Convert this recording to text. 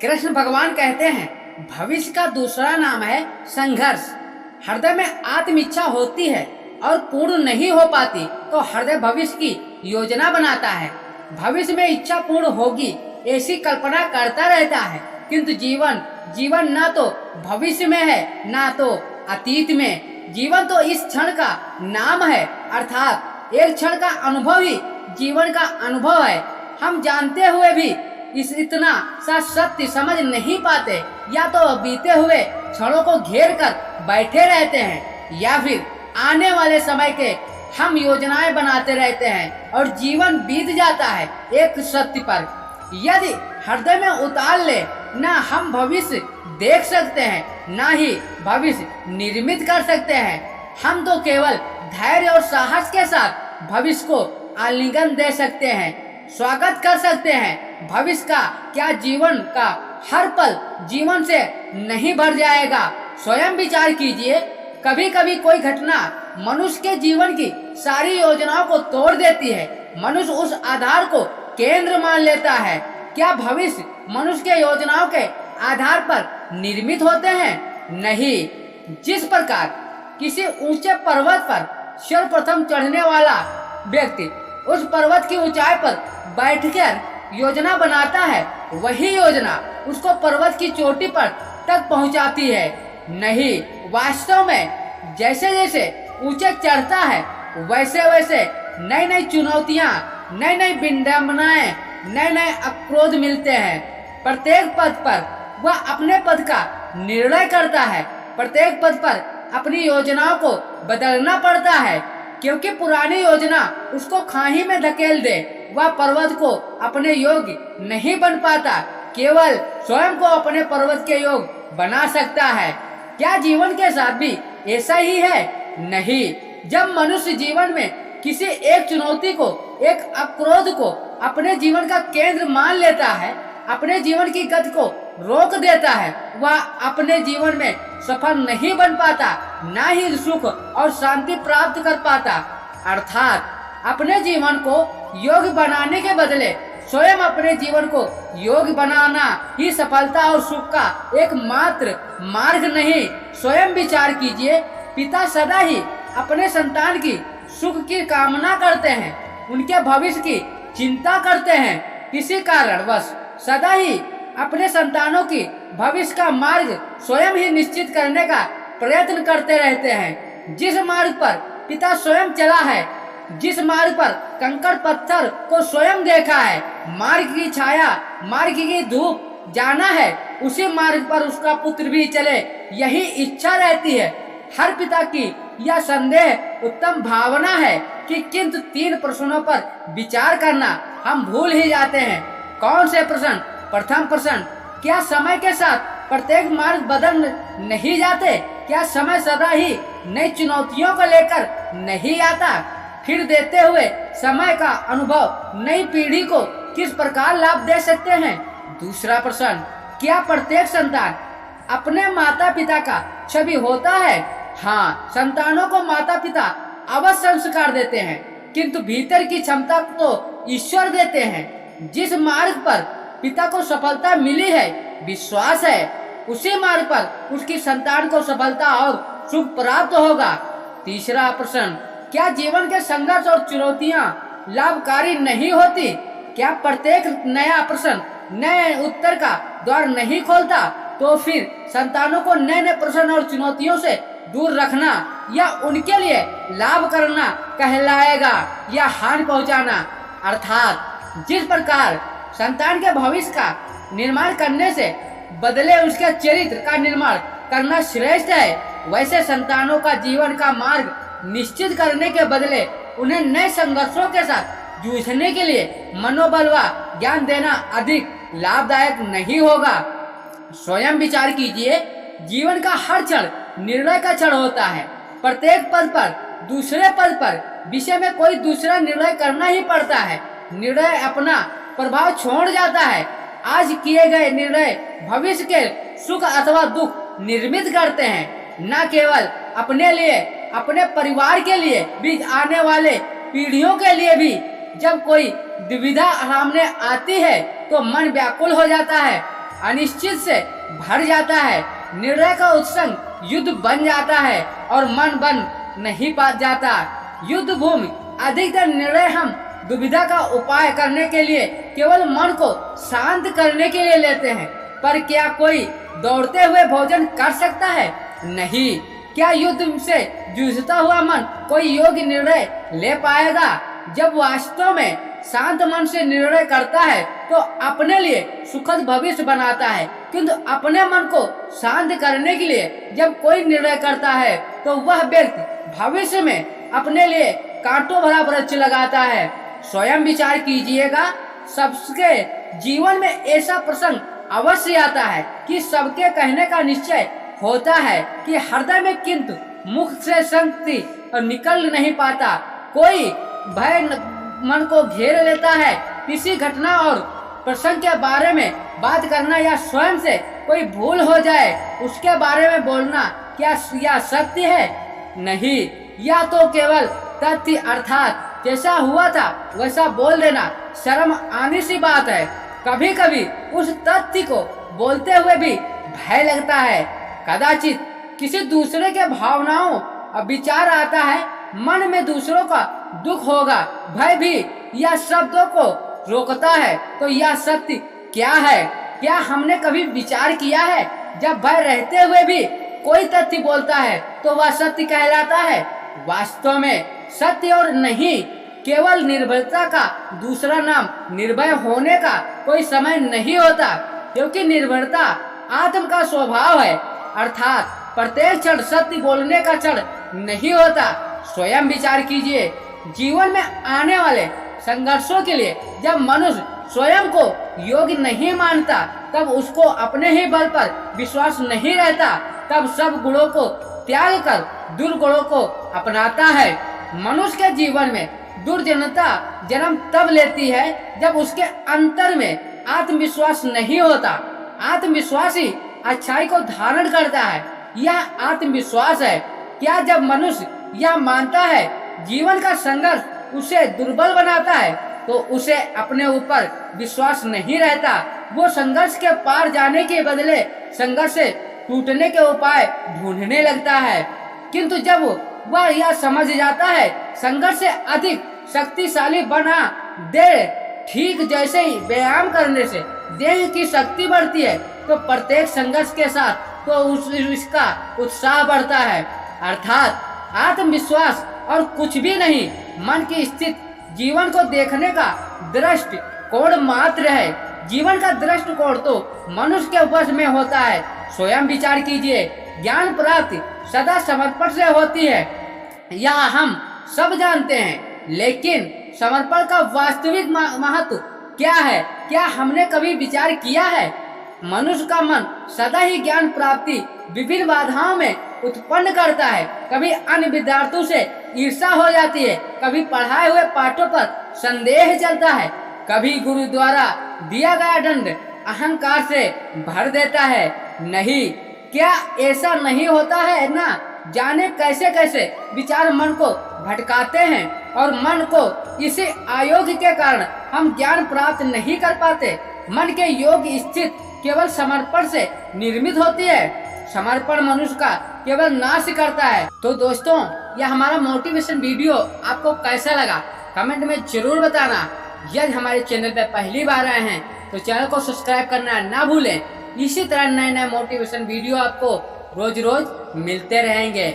कृष्ण भगवान कहते हैं भविष्य का दूसरा नाम है संघर्ष। हृदय में आत्म इच्छा होती है और पूर्ण नहीं हो पाती तो हृदय भविष्य की योजना बनाता है। भविष्य में इच्छा पूर्ण होगी ऐसी कल्पना करता रहता है, किंतु जीवन ना तो भविष्य में है ना तो अतीत में। जीवन तो इस क्षण का नाम है, अर्थात एक क्षण का अनुभव ही जीवन का अनुभव है। हम जानते हुए भी इतना सा सत्य समझ नहीं पाते, या तो बीते हुए क्षणों को घेर कर बैठे रहते हैं या फिर आने वाले समय के हम योजनाएं बनाते रहते हैं और जीवन बीत जाता है एक सत्य पर। यदि हृदय में उतार ले, ना हम भविष्य देख सकते हैं ना ही भविष्य निर्मित कर सकते हैं। हम तो केवल धैर्य और साहस के साथ भविष्य को आलिंगन दे सकते हैं, स्वागत कर सकते हैं। भविष्य का क्या जीवन का हर पल जीवन से नहीं भर जाएगा? स्वयं विचार कीजिए, कभी कभी कोई घटना मनुष्य के जीवन की सारी योजनाओं को तोड़ देती है। मनुष्य उस आधार को केंद्र मान लेता है। क्या भविष्य मनुष्य के योजनाओं के आधार पर निर्मित होते हैं? नहीं। जिस प्रकार किसी ऊंचे पर्वत पर सर्वप्रथम चढ़ने वाला व्यक्ति उस पर्वत की ऊंचाई पर बैठकर योजना बनाता है, वही योजना उसको पर्वत की चोटी पर तक पहुंचाती है। नहीं, वास्तव में जैसे जैसे ऊंचे चढ़ता है वैसे वैसे नई नई चुनौतियां, नई नई विडंबनाएं, नए नए अक्रोध मिलते हैं। प्रत्येक पद पर वह अपने पद का निर्णय करता है। प्रत्येक पद पर अपनी योजनाओं को बदलना पड़ता है, क्योंकि पुरानी योजना उसको खाई में धकेल दे। वह पर्वत को अपने योग्य नहीं बन पाता, केवल स्वयं को अपने पर्वत के योग्य बना सकता है। क्या जीवन के साथ भी ऐसा ही है? नहीं। जब मनुष्य जीवन में किसी एक चुनौती को, एक अक्रोध को अपने जीवन का केंद्र मान लेता है, अपने जीवन की गति को रोक देता है, वह अपने जीवन में सफल नहीं बन पाता, ना ही सुख और शांति प्राप्त कर पाता। अर्थात अपने जीवन को योग्य बनाने के बदले स्वयं अपने जीवन को योग्य बनाना ही सफलता और सुख का एकमात्र मार्ग नहीं। स्वयं विचार कीजिए, पिता सदा ही अपने संतान की सुख की कामना करते हैं, उनके भविष्य की चिंता करते हैं। किसी कारणवश सदा ही अपने संतानों की भविष्य का मार्ग स्वयं ही निश्चित करने का प्रयत्न करते रहते हैं। जिस मार्ग पर पिता स्वयं चला है, जिस मार्ग पर कंकड़ पत्थर को स्वयं देखा है, मार्ग की छाया, मार्ग की धूप जाना है, उसी मार्ग पर उसका पुत्र भी चले, यही इच्छा रहती है। हर पिता की यह संदेह उत्तम भावना है कि किंतु 3 प्रश्नों पर विचार करना हम भूल ही जाते हैं। कौन से प्रश्न? प्रथम प्रश्न, क्या समय के साथ प्रत्येक मार्ग बदल नहीं जाते? क्या समय सदा ही नई चुनौतियों को लेकर नहीं आता? फिर देते हुए समय का अनुभव नई पीढ़ी को किस प्रकार लाभ दे सकते हैं? दूसरा प्रश्न, क्या प्रत्येक संतान अपने माता पिता का छवि होता है? हाँ, संतानों को माता पिता अवश्य संस्कार देते हैं, किंतु भीतर की क्षमता तो ईश्वर देते हैं। जिस मार्ग पर पिता को सफलता मिली है, विश्वास है उसी मार्ग पर उसकी संतान को सफलता और सुख प्राप्त होगा। तीसरा प्रश्न, क्या जीवन के संघर्ष और चुनौतियां लाभकारी नहीं होती? क्या प्रत्येक नया प्रश्न नए उत्तर का द्वार नहीं खोलता? तो फिर संतानों को नए नए प्रश्न और चुनौतियों से दूर रखना या उनके लिए लाभ करना कहलाएगा या हानि पहुंचाना। अर्थात जिस प्रकार संतान के भविष्य का निर्माण करने से बदले उसके चरित्र का निर्माण करना श्रेष्ठ है, वैसे संतानों का जीवन का मार्ग निश्चित करने के बदले उन्हें नए संघर्षों के साथ जूझने के लिए मनोबल व ज्ञान देना अधिक लाभदायक नहीं होगा। स्वयं विचार कीजिए, जीवन का हर क्षण निर्णय का क्षण होता है। प्रत्येक पद पर, दूसरे पद पर विषय में कोई दूसरा निर्णय करना ही पड़ता है। निर्णय अपना प्रभाव छोड़ जाता है। आज किए गए निर्णय भविष्य के सुख अथवा दुख निर्मित करते हैं, न केवल अपने लिए, अपने परिवार के लिए भी, आने वाले पीढ़ियों के लिए भी। जब कोई दुविधा सामने आती है तो मन व्याकुल हो जाता है। अनिश्चित से भर जाता है। निर्णय का उत्संग युद्ध बन जाता है और मन बन नहीं पा जाता। युद्ध भूमि अधिकतर निर्णय हम दुविधा का उपाय करने के लिए केवल मन को शांत करने के लिए लेते हैं। पर क्या कोई दौड़ते हुए भोजन कर सकता है? नहीं। क्या युद्ध से जूझता हुआ मन कोई योग्य निर्णय ले पाएगा? जब वास्तव में शांत मन से निर्णय करता है तो अपने लिए सुखद भविष्य बनाता है। किंतु अपने मन को शांत करने के लिए जब कोई निर्णय करता है तो वह व्यक्ति भविष्य में अपने लिए कांटों भरा वृक्ष लगाता है। स्वयं विचार कीजिएगा। सबके जीवन में ऐसा प्रसंग अवश्य आता है कि सबके कहने का निश्चय होता है कि हृदय में, किंतु मुख से शक्ति निकल नहीं पाता। कोई भय मन को घेर लेता है। किसी घटना और प्रसंग के बारे में बात करना या स्वयं से कोई भूल हो जाए उसके बारे में बोलना क्या यह सत्य है? नहीं। या तो केवल तथ्य अर्थात जैसा हुआ था वैसा बोल देना शर्म आने सी बात है। कभी कभी उस तथ्य को बोलते हुए भी भय लगता है। कदाचित किसी दूसरे के भावनाओं और विचार आता है, मन में दूसरों का दुख होगा, भय भी यह शब्दों को रोकता है। तो यह सत्य क्या है? क्या हमने कभी विचार किया है जब भय रहते हुए भी कोई तथ्य बोलता है तो वह सत्य कहलाता है? वास्तव में सत्य और नहीं केवल निर्भयता का दूसरा नाम निर्भय होने का कोई समय नहीं होता, क्योंकि निर्भयता आत्म का स्वभाव है। अर्थात प्रत्येक क्षण सत्य बोलने का क्षण नहीं होता। स्वयं विचार कीजिए। जीवन में आने वाले संघर्षों के लिए जब मनुष्य स्वयं को योग्य नहीं मानता, तब उसको अपने ही बल पर विश्वास नहीं रहता, तब सब गुणों को त्याग कर दुर्गुणों को अपनाता है। मनुष्य के जीवन में दुर्जनता जन्म तब लेती है जब उसके अंतर में आत्मविश्वास नहीं होता। आत्मविश्वास ही अच्छाई को धारण करता है। यह आत्मविश्वास है। क्या जब मनुष्य यह मानता है जीवन का संघर्ष उसे दुर्बल बनाता है तो उसे अपने ऊपर विश्वास नहीं रहता। वो संघर्ष के पार जाने के बदले संघर्ष से टूटने के उपाय ढूंढने लगता है। किंतु जब वह यह समझ जाता है संघर्ष से अधिक शक्तिशाली बना दे, ठीक जैसे ही व्यायाम करने से देह की शक्ति बढ़ती है तो प्रत्येक संघर्ष के साथ तो उसका उत्साह बढ़ता है। अर्थात आत्मविश्वास और कुछ भी नहीं, मन की स्थिति जीवन को देखने का दृष्टिकोण मात्र है। जीवन का दृष्टिकोण तो मनुष्य के वश में होता है। स्वयं विचार कीजिए। ज्ञान प्राप्ति सदा समर्पण से होती है, यह हम सब जानते हैं, लेकिन समर्पण का वास्तविक महत्व क्या है? क्या हमने कभी विचार किया है? मनुष्य का मन सदा ही ज्ञान प्राप्ति विभिन्न बाधाओं में उत्पन्न करता है। कभी अन्य विद्यार्थियों से ईर्ष्या हो जाती है, कभी पढ़ाए हुए पाठों पर संदेह चलता है, कभी गुरु द्वारा दिया गया दंड अहंकार से भर देता है। नहीं, क्या ऐसा नहीं होता है ना? जाने कैसे कैसे विचार मन को भटकाते हैं और मन को इसी अयोग्य के कारण हम ज्ञान प्राप्त नहीं कर पाते। मन के योग्य स्थिति केवल समर्पण से निर्मित होती है। समर्पण मनुष्य का केवल नाश करता है। तो दोस्तों, यह हमारा मोटिवेशन वीडियो आपको कैसा लगा कमेंट में जरूर बताना। यदि हमारे चैनल पर पहली बार आए हैं तो चैनल को सब्सक्राइब करना ना भूलें। इसी तरह नए नए मोटिवेशन वीडियो आपको रोज रोज मिलते रहेंगे।